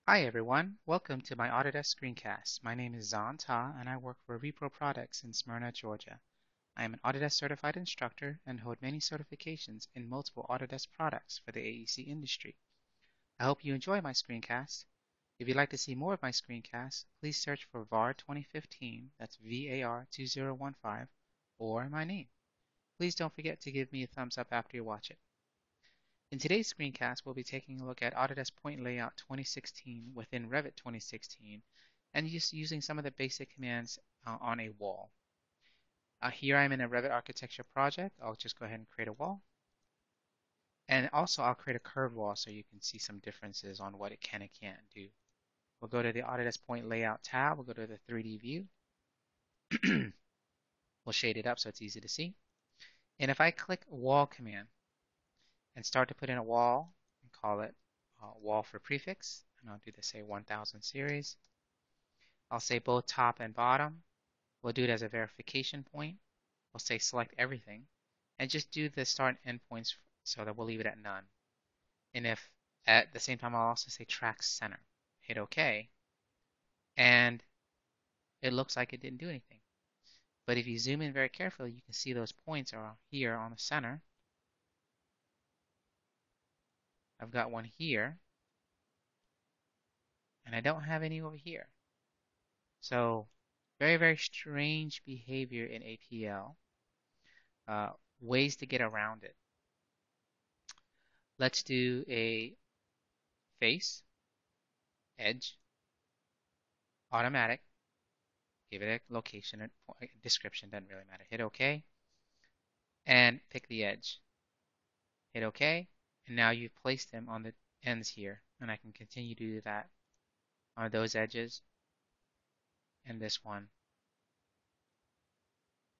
Hi everyone, welcome to my Autodesk screencast. My name is Zan Ta and I work for Repro Products in Smyrna, Georgia. I am an Autodesk certified instructor and hold many certifications in multiple Autodesk products for the AEC industry. I hope you enjoy my screencast. If you'd like to see more of my screencasts, please search for VAR 2015, that's VAR 2015, or my name. Please don't forget to give me a thumbs up after you watch it. In today's screencast, we'll be taking a look at Autodesk Point Layout 2016 within Revit 2016 and just using some of the basic commands on a wall. Here I'm in a Revit architecture project. I'll just go ahead and create a wall. And also I'll create a curved wall so you can see some differences on what it can and can't do. We'll go to the Autodesk Point Layout tab. We'll go to the 3D view. We'll shade it up so it's easy to see. And if I click Wall command, and start to put in a wall and call it wall for prefix. And I'll do the say 1000 series. I'll say both top and bottom. We'll do it as a verification point. We'll say select everything and just do the start and end points so that we'll leave it at none. And if at the same time I'll also say track center. Hit OK. And it looks like it didn't do anything. But if you zoom in very carefully, you can see those points are here on the center. I've got one here, and I don't have any over here. So very, very strange behavior in APL. Ways to get around it. Let's do a face, edge, automatic. Give it a location, a description, doesn't really matter. Hit OK, and pick the edge. Hit OK, and now you've placed them on the ends here, and I can continue to do that on those edges and this one.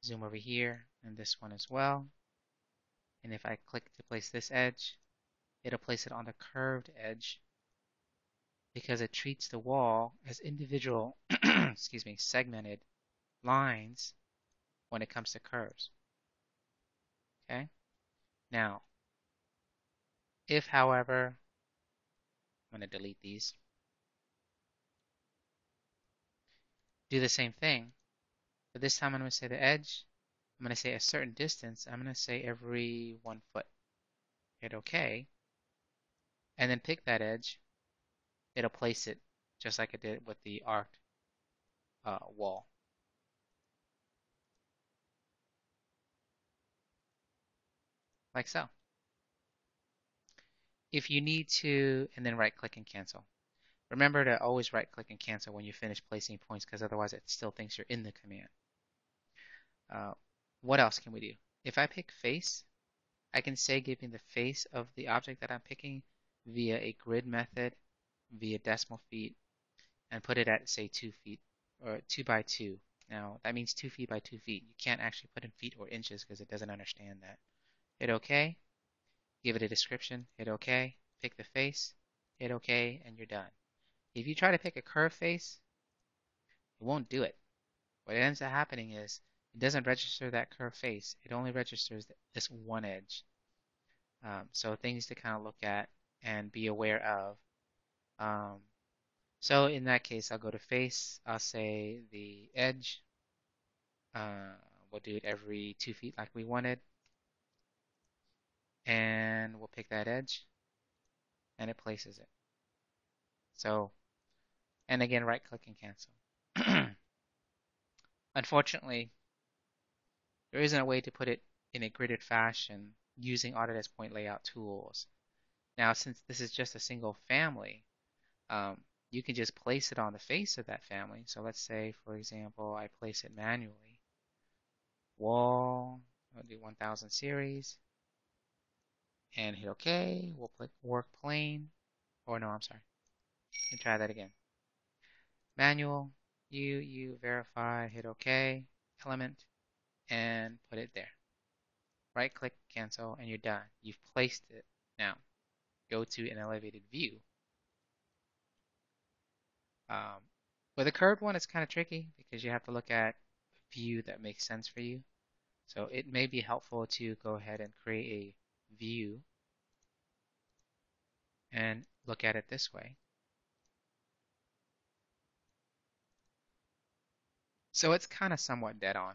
Zoom over here and this one as well. And if I click to place this edge, it'll place it on the curved edge because it treats the wall as individual, excuse me, segmented lines when it comes to curves. Okay? Now, if, however, I'm going to delete these, do the same thing, but this time I'm going to say the edge, I'm going to say a certain distance, I'm going to say every 1 foot. Hit OK, and then pick that edge. It'll place it just like it did with the arced wall. Like so. If you need to, and then right click and cancel. Remember to always right click and cancel when you finish placing points because otherwise it still thinks you're in the command. What else can we do? If I pick face, I can say give me the face of the object that I'm picking via a grid method, via decimal feet, and put it at say 2 feet or 2 by 2. Now that means 2 feet by 2 feet. You can't actually put in feet or inches because it doesn't understand that. Hit OK, give it a description, hit OK, pick the face, hit OK, and you're done. If you try to pick a curved face, it won't do it. What ends up happening is it doesn't register that curved face. It only registers this one edge. So things to kind of look at and be aware of. So in that case, I'll go to face. I'll say the edge. We'll do it every 2 feet like we wanted. And we'll pick that edge. And it places it. So, and again, right click and cancel. Unfortunately, there isn't a way to put it in a gridded fashion using Autodesk point layout tools. Now, since this is just a single family, you can just place it on the face of that family. So let's say, for example, I place it manually. Wall, I'll do 1000 series, and hit OK. We'll click work plane, or no, I'm sorry. Let me try that again. Manual, you verify, hit OK, element, and put it there. Right click, cancel, and you're done. You've placed it. Now, go to an elevated view. With a curved one, it's kind of tricky because you have to look at a view that makes sense for you. So it may be helpful to go ahead and create a view and look at it this way. So it's kind of somewhat dead on,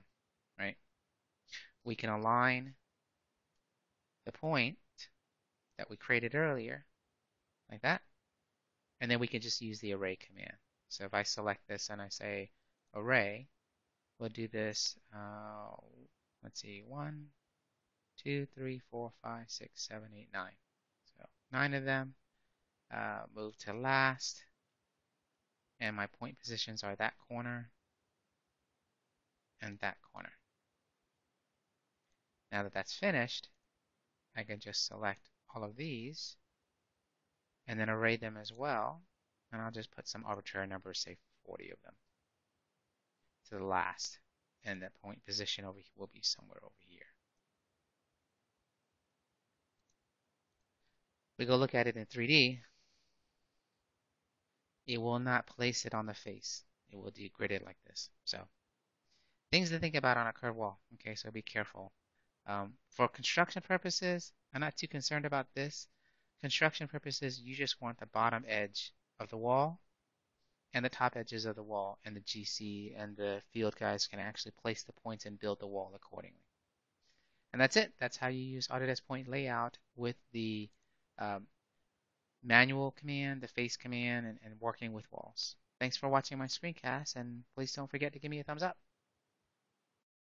right? We can align the point that we created earlier like that, and then we can just use the array command. So if I select this and I say array, we'll do this, let's see, 1, 2, 3, 4, 5, 6, 7, 8, 9. So 9 of them. Move to last, and my point positions are that corner and that corner. Now that that's finished, I can just select all of these and then array them as well. And I'll just put some arbitrary number, say 40 of them, to the last. And the point position over here will be somewhere over here. We go look at it in 3D. It will not place it on the face. It will grid it like this. So things to think about on a curved wall. Okay, so be careful. For construction purposes, I'm not too concerned about this. Construction purposes, you just want the bottom edge of the wall and the top edges of the wall, and the GC and the field guys can actually place the points and build the wall accordingly. And that's it. That's how you use Autodesk Point Layout with the manual command, the face command, and working with walls. Thanks for watching my screencast, and please don't forget to give me a thumbs up.